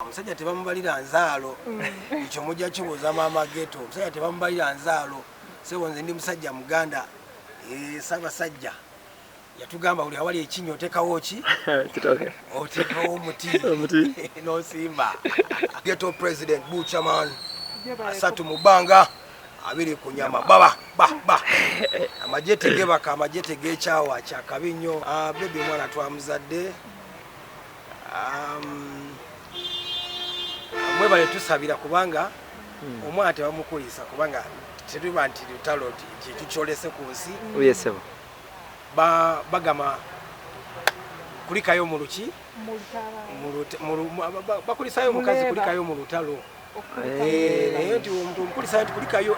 Omusajja tebamubalira nzaalo ekyo mujja kibuuza maama Geto. Omusajja tebamubalira nzaalo sebo nze ndi musajja Muganda Ssaabasajja yatugamba buli awali ekinnya otekawo ki otekawo omuti n'osimba. Geto President Buchaman asatu mu bbanga abiri ku nyama baba amajete gebaka amajete g'ekyawa kyakabi nnyo. Bebi mwana twamuzadde mwebale tusabira kubanga omwana tebamukulisa kubanga tetuba nti lutalo kikyolese ku nsi bagama kulikayo mu luki bakulisayo mukazi kulikayo mu lutalo naye nti omuntu omukulisayo nti kulikayo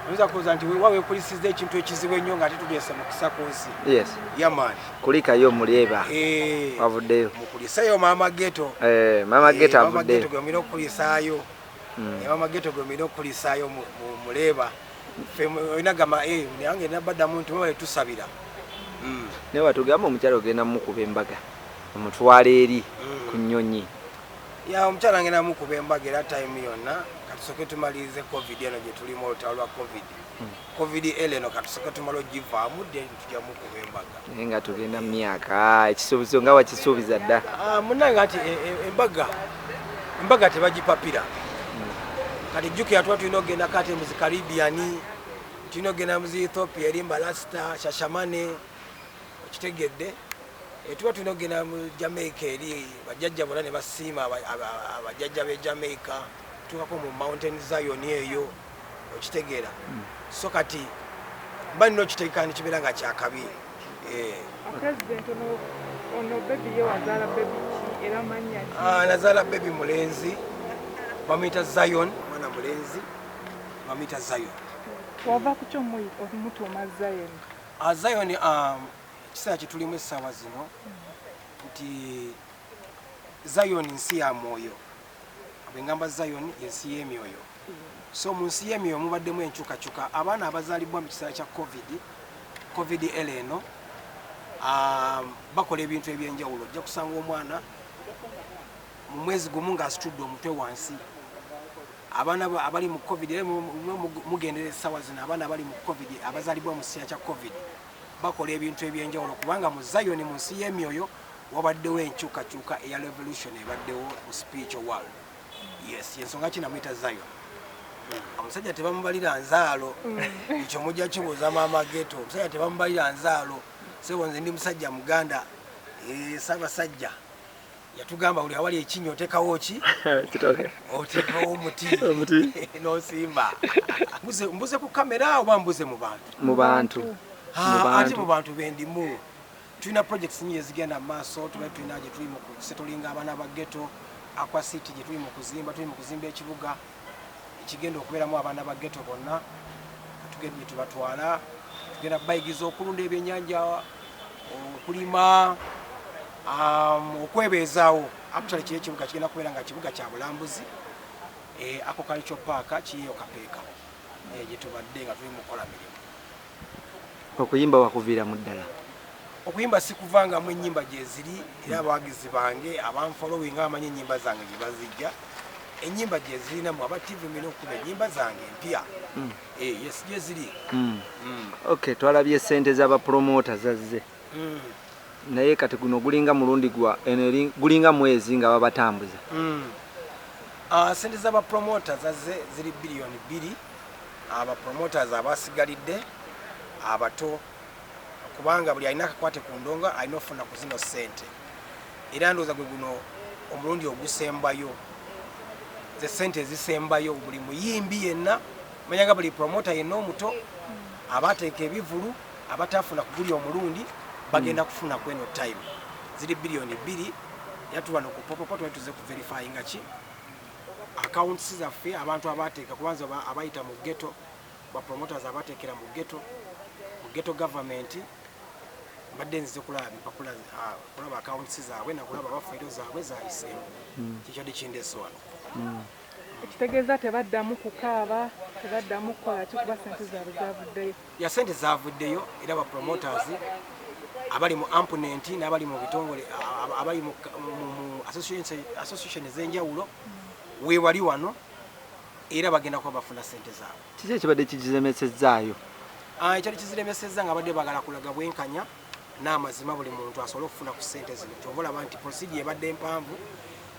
oyinza kubuuza nti wawe kulisiza ekintu ekizibu ennyo nga tetugese mukisa ku nsi yamaani kulikayo mulyeba wavuddeyo mukulisayo maama Geto maama Geto avuddeyo gwemina okukulisaayo maama Geto gwemina okukulisaayo muleeba olina gamba nange nabaddamu nti mwebale tusabira naye watugamba omukyala ogenda mukuba embaga omutwala eri ku nnyonyi omukyala ngenda mukuba embaga era time yonna katusoke tumalirize covid eno gye tulimu olutalo lwa covid eno katusoke tumala ogivaamu then tujja mukuba embaga naye nga tugenda mu myaka ekisuubizo nga wakisuubiza dda munnange ati embaga tebagipapira kati jjukira tuba tulina okgenda kati mu Caribbean tulina okgenda mu Ethiopia eri Mbalasta Shashamane okitegedde tuba tulina okgenda mu Jamaica eri bajjajja bonna ne basiima abajjajja b'e Jamaica tukako mu Mountain Zion eyo okitegeera so kati mba nina okiteekani kibeera nga kyakabi. President ono bebi ye wazaala bebi ki era mannya ki? Nazaala bebi mulenzi bamuyita Zion mwana mulenzi bamuyita Zion. Wava ku kyo omutuuma Zion? Zion ekiseera kye tulimu essaawa zino nti Zion nsi ya mwoyo. Bwengamba Zion yensi y'emyoyo. So mu nsi y'emyoyo mubaddemu enkyukakyuka. Abaana abazaalibwa mu kiseera kya covid eno bakola ebintu ebyenjawulo. Ojja kusanga omwana mu mwezi gumu ng'asitudde omutwe wansi. Abaana abali mu covid mugendera essaawa zino abaana abali mu covid abazaalibwa mu kiseera kya covid bakola ebintu ebyenjawulo kubanga mu Zion mu nsi y'emyoyo wabaddewo enkyukakyuka eya revolution ebaddewo mu spiritual world. Yes, yensonga kinamuyita Zion. Omusajja tebamubalira nzaalo ekyo mujja kibuuza maama Geto. Omusajja tebamubalira nzaalo sebo nze ndi musajja Muganda Ssaabasajja yatugamba buli awali ekinnya otekawo ki otekawo omuti n'osimba. Mbuze ku kamera oba mbuze mu bantu? Ate mu bantu bendimu. Tulina projects nyingi ezigenda mu maaso tulina gye tuli mu kusettlinga abaana ba Geto Aqua City gye tuli mu kuzimba ekibuga ekigenda okubeeramu abaana ba Geto bonna tugenda gye tubatwala tugenda bayigiza okulunda ebyennyanja okulima okwebeezaawo actually kiri ekibuga kigenda kubeera nga kibuga kya bulambuzi ako cultural park kiyeyo kapeeka gye tubadde nga tuli mu kukola mirimu. Okuyimba wakuviiramu ddala? Okuyimba sikuvangamu ennyimba gye ziri era abawagizi bange abanfolowinga bamanyi ennyimba zange gye bazijja. Ennyimba gye zirinamu aba TV mina okuba ennyimba zange empya. Yes gye ziri. Okay, twalabye ssente z'abapromota zazze. Naye kati guno gulinga mulundi gulinga mwezi nga babatambuza. Ssente z'abapromota zazze ziri biliyoni 2. Abapromoters abasigalidde abato kubanga buli alina akakwate ku ndongo alina ofuna ku zino ssente era ndowooza gwe guno omulundi ogusembayo ze ssente ezisembayo buli muyimbi yenna manyanga buli promota yenna omuto abateeka ebivulu abatafuna ku guli omulundi bagenda kufuna ku eno time ziri biliyoni 2 yatubano ku popopoto tuze ku verifyinga ki accounts zaffe abantu abateeka kubanza abayita mu Geto ba promoters abateekera mu Geto government badde nzize kulaba accounts zaabwe nakulaba bafairo zaabwe zayiseemu kikyadde kindeese wano. Ekitegeeza tebaddamu kukaaba tebaddamu kukola ki kuba ssente zaabwe zavuddeyo? Ya ssente zavuddeyo era ba promoters abali mu amponent n'abali mu bitongole abali mu association ez'enjawulo weewali wano era bagenda kuba bafuna ssente zaabwe. Kiki ekibadde kigizemesezaayo? Ekyali kiziremesezza nga badde bagala kulaga bwenkanya n'amazima buli muntu asobole okufuna ku ssente zino. Kyova olaba nti procedure ebadde mpanvu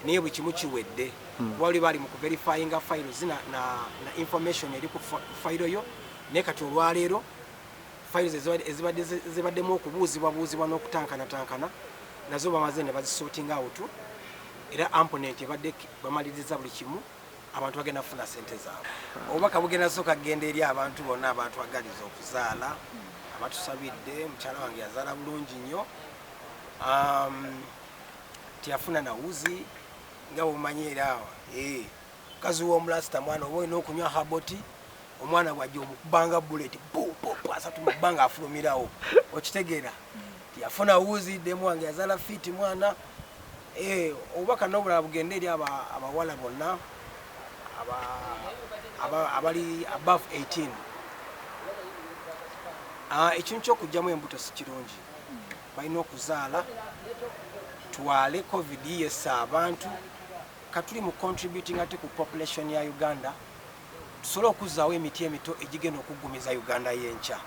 naye buli kimu kiwedde. Wali bali mu kuverifyinga files na information eri ku file yo, naye kati olwaleero files ezibaddemu okubuuzibwa n'okutankana nazo bamaze ne bazisorting out era amponent ebadde bamaliriza buli kimu abantu bagenda kufuna ssente zaabwe. Obubaka bugenda sooka kugenda eri abantu bonna abatwagaliza okuzaala abatusabidde. Mukyala wange yazaala bulungi nnyo, tiyafuna nawuzi nga bwomanyi era mukazi w'omulasita mwana oba olina okunywa haboti omwana bwajja omukubanga buleti asatu mu bbanga afulumirawo okitegeera. Tiyafuna wuzi demu wange yazaala fiiti mwana. Obubaka n'obulala bugenda eri abawala bonna abali above 18. Ekintu ky'okugyamu embuto si kirungi. Balina okuzaala twale covid yessa abantu katuli mu contributing ate ku population ya Uganda tusobole okuzaawo emiti emito egigenda okuggumiza Uganda y'enkya.